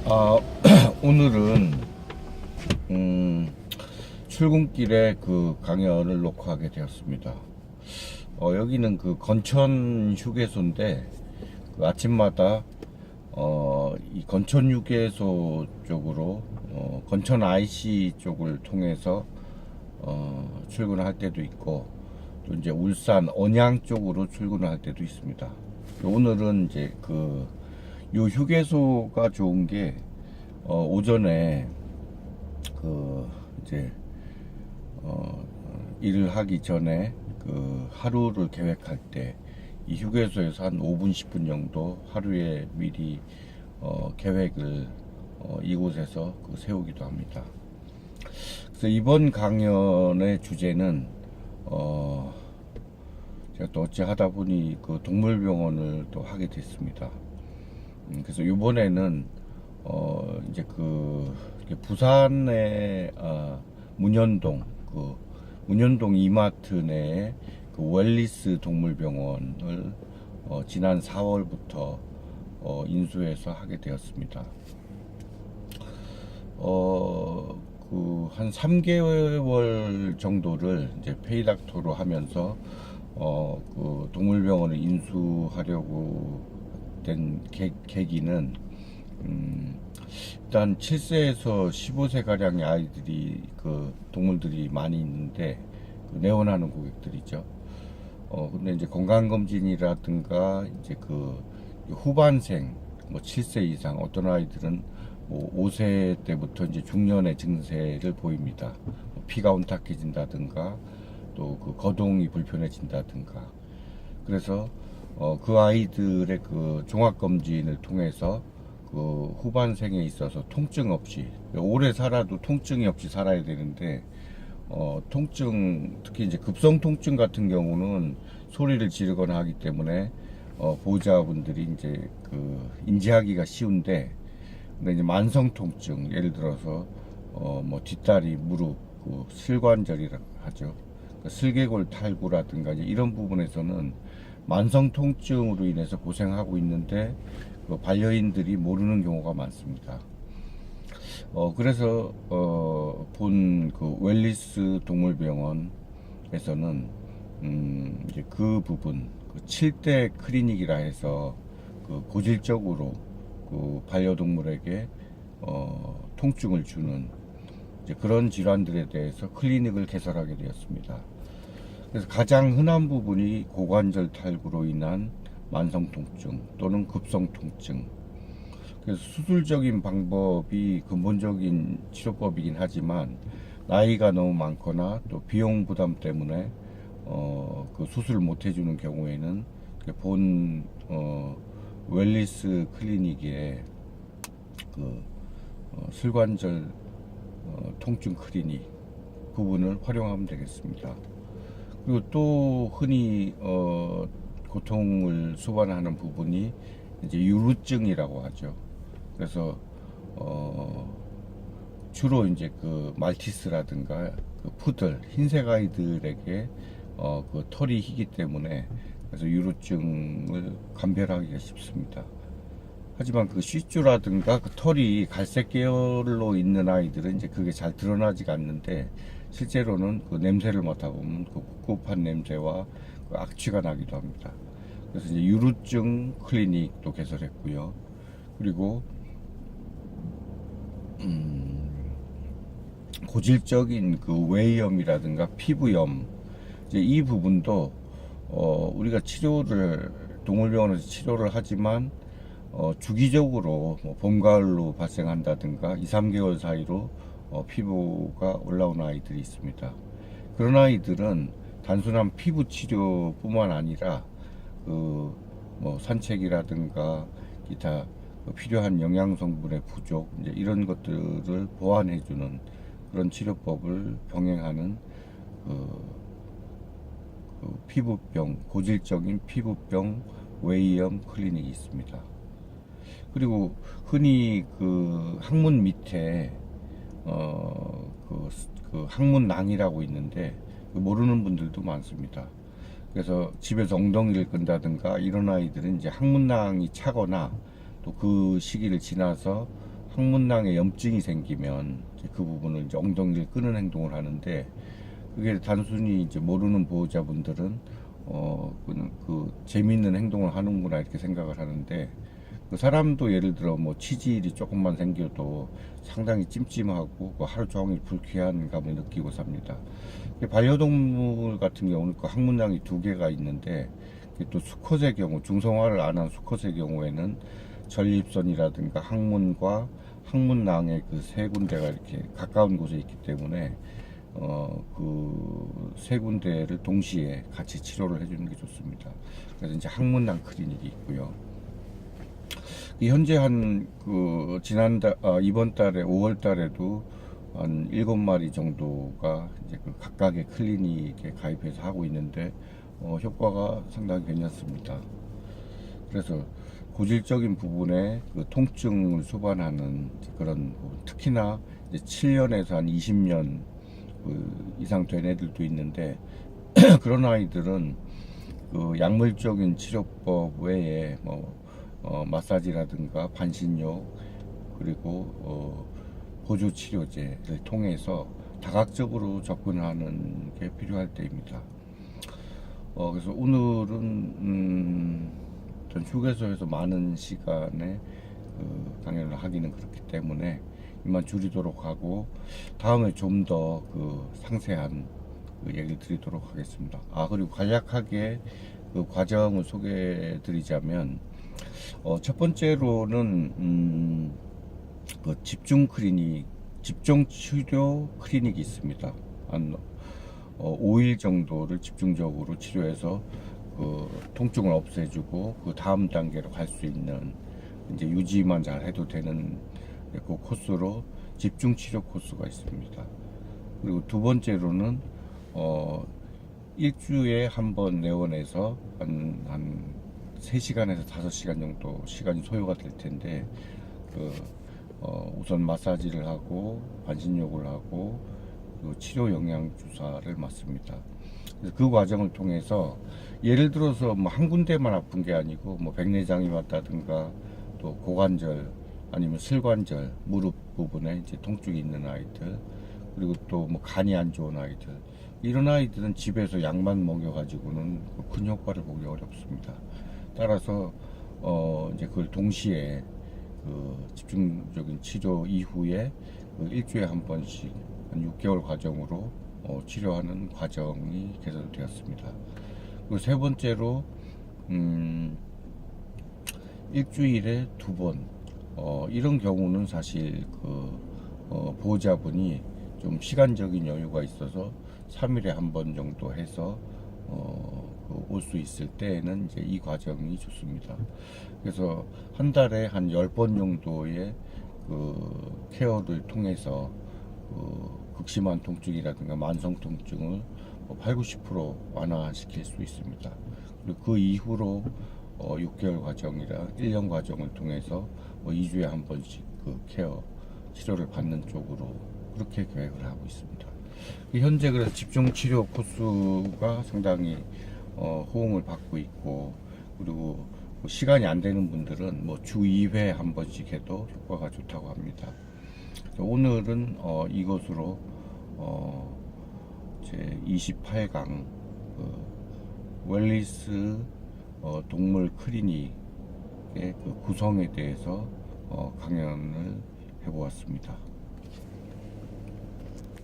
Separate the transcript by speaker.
Speaker 1: 아, 오늘은 출근길에 그 강연을 녹화하게 되었습니다. 여기는 그 건천 휴게소인데 그 아침마다 이 건천 휴게소 쪽으로 건천 IC 쪽을 통해서 출근할 때도 있고 또 이제 울산 언양 쪽으로 출근을 할 때도 있습니다. 오늘은 이제 요 휴게소가 좋은 게 오전에 그 이제 일을 하기 전에 그 하루를 계획할 때 이 휴게소에서 한 5분 10분 정도 하루에 미리 계획을 이곳에서 세우기도 합니다. 그래서 이번 강연의 주제는 제가 또 어찌 하다 보니 그 동물병원을 또 하게 됐습니다. 그래서 이번에는 이제 부산의 문현동 이마트 내에 그 웰리스 동물병원을 지난 4월부터 인수해서 하게 되었습니다. 한 3개월 정도를 이제 페이닥터로 하면서 그 동물병원을 인수하려고 된 계기는 일단 7세에서 15세 가량의 아이들이 그 동물들이 많이 있는데 그 내원하는 고객들이죠. 근데 이제 건강검진이라든가 이제 그 후반생 뭐 7세 이상 어떤 아이들은 뭐 5세 때부터 이제 중년의 증세를 보입니다. 피가 온탁해진다든가 또 그 거동이 불편해진다든가. 그래서 그 아이들의 그 종합검진을 통해서 그 후반생에 있어서 통증 없이 오래 살아도 통증이 없이 살아야 되는데 통증, 특히 이제 급성 통증 같은 경우는 소리를 지르거나 하기 때문에 보호자분들이 이제 그 인지하기가 쉬운데, 근데 이제 만성 통증, 예를 들어서 뭐 뒷다리, 무릎, 그 슬관절이라 하죠. 그러니까 슬개골 탈구라든가 이런 부분에서는 만성 통증으로 인해서 고생하고 있는데 그 반려인들이 모르는 경우가 많습니다. 그래서 본 그 웰리스 동물병원에서는 이제 그 부분 그 7대 클리닉이라 해서 그 고질적으로 그 반려동물에게 통증을 주는 이제 그런 질환들에 대해서 클리닉을 개설하게 되었습니다. 그래서 가장 흔한 부분이 고관절 탈구로 인한 만성 통증 또는 급성 통증. 그래서 수술적인 방법이 근본적인 치료법이긴 하지만 나이가 너무 많거나 또 비용 부담 때문에 그 수술을 못 해주는 경우에는 본 웰리스 클리닉의 그 슬관절 통증 클리닉 부분을 활용하면 되겠습니다. 그리고 또 흔히 고통을 수반하는 부분이 이제 유루증이라고 하죠. 그래서 주로 이제 그 말티스라든가 그 푸들, 흰색 아이들에게 그 털이 희기 때문에 그래서 유루증을 감별하기가 쉽습니다. 하지만 그 시쭈라든가 그 털이 갈색 계열로 있는 아이들은 이제 그게 잘 드러나지가 않는데 실제로는 그 냄새를 맡아보면 그 꿉꿉한 냄새와 그 악취가 나기도 합니다. 그래서 이제 유루증 클리닉도 개설했고요. 그리고 고질적인 그 외염이라든가 피부염, 이제 이 부분도 우리가 동물병원에서 치료를 하지만 주기적으로 뭐 봄, 가을로 발생한다든가 2, 3개월 사이로 피부가 올라오는 아이들이 있습니다. 그런 아이들은 단순한 피부 치료뿐만 아니라 뭐 산책이라든가 기타 필요한 영양 성분의 부족, 이제 이런 것들을 보완해주는 그런 치료법을 병행하는 피부병, 고질적인 피부병 외이염 클리닉이 있습니다. 그리고 흔히 그 항문 밑에 그 항문낭이라고 있는데 모르는 분들도 많습니다. 그래서 집에서 엉덩이를 끈다든가 이런 아이들은 이제 항문낭이 차거나 또 그 시기를 지나서 항문낭에 염증이 생기면 이제 그 부분을 이제 엉덩이를 끄는 행동을 하는데, 그게 단순히 이제 모르는 보호자분들은 그냥 그 재미있는 행동을 하는구나 이렇게 생각을 하는데, 그 사람도 예를 들어 뭐 치질이 조금만 생겨도 상당히 찜찜하고 그 하루 종일 불쾌한 감을 느끼고 삽니다. 반려동물 같은 경우는 그 항문낭이 두 개가 있는데, 또 수컷의 경우, 중성화를 안 한 수컷의 경우에는 전립선이라든가 항문과 항문낭의 그 세 군데가 이렇게 가까운 곳에 있기 때문에 그 세 군데를 동시에 같이 치료를 해주는 게 좋습니다. 그래서 이제 항문낭 클리닉이 있고요. 현재 이번 달에 5월 달에도 한 7마리 정도가 이제 그 각각의 클리닉에 가입해서 하고 있는데, 효과가 상당히 괜찮습니다. 그래서 고질적인 부분에 그 통증을 수반하는 그런 부분, 특히나 이제 7년에서 한 20년 그 이상 된 애들도 있는데, 그런 아이들은 그 약물적인 치료법 외에 마사지라든가 반신욕, 그리고 보조 치료제를 통해서 다각적으로 접근하는 게 필요할 때입니다. 그래서 오늘은 전 휴게소에서 많은 시간에 그 강연을 하기는 그렇기 때문에 이만 줄이도록 하고, 다음에 좀 더 그 상세한 그 얘기를 드리도록 하겠습니다. 그리고 간략하게 그 과정을 소개해 드리자면, 첫 번째로는 그 집중 치료 클리닉이 있습니다. 한 5일 정도를 집중적으로 치료해서 그 통증을 없애주고, 그 다음 단계로 갈 수 있는, 이제 유지만 잘 해도 되는 그 코스로 집중 치료 코스가 있습니다. 그리고 두 번째로는 일주일에 한 번 내원해서 한 3시간에서 5시간 정도 시간이 소요가 될 텐데, 우선 마사지를 하고 반신욕을 하고 그 치료 영양 주사를 맞습니다. 그래서 그 과정을 통해서 예를 들어서 뭐 한 군데만 아픈 게 아니고, 뭐 백내장이 왔다든가 또 고관절 아니면 슬관절, 무릎 부분에 이제 통증이 있는 아이들, 그리고 또 뭐 간이 안 좋은 아이들, 이런 아이들은 집에서 약만 먹여가지고는 큰 효과를 보기 어렵습니다. 따라서 이제 그걸 동시에 그 집중적인 치료 이후에 그 일주일에 한 번씩 한 6개월 과정으로 치료하는 과정이 개설되었습니다. 그리고 세 번째로 일주일에 2번, 이런 경우는 사실 보호자분이 좀 시간적인 여유가 있어서 3일에 한 번 정도 해서 올 수 있을 때에는 이제 이 과정이 좋습니다. 그래서 한 달에 한 10번 정도의 그 케어를 통해서 극심한 통증이라든가 만성 통증을 80-90% 완화시킬 수 있습니다. 그리고 그 이후로 6개월 과정이라 1년 과정을 통해서 2주에 한 번씩 그 케어 치료를 받는 쪽으로 그렇게 계획을 하고 있습니다. 현재 그래서 집중 치료 코스가 상당히 호응을 받고 있고, 그리고 시간이 안 되는 분들은 주 2회 한 번씩 해도 효과가 좋다고 합니다. 오늘은 이것으로 제 28강 웰리스 동물 클리닉의 그 구성에 대해서 강연을 해보았습니다.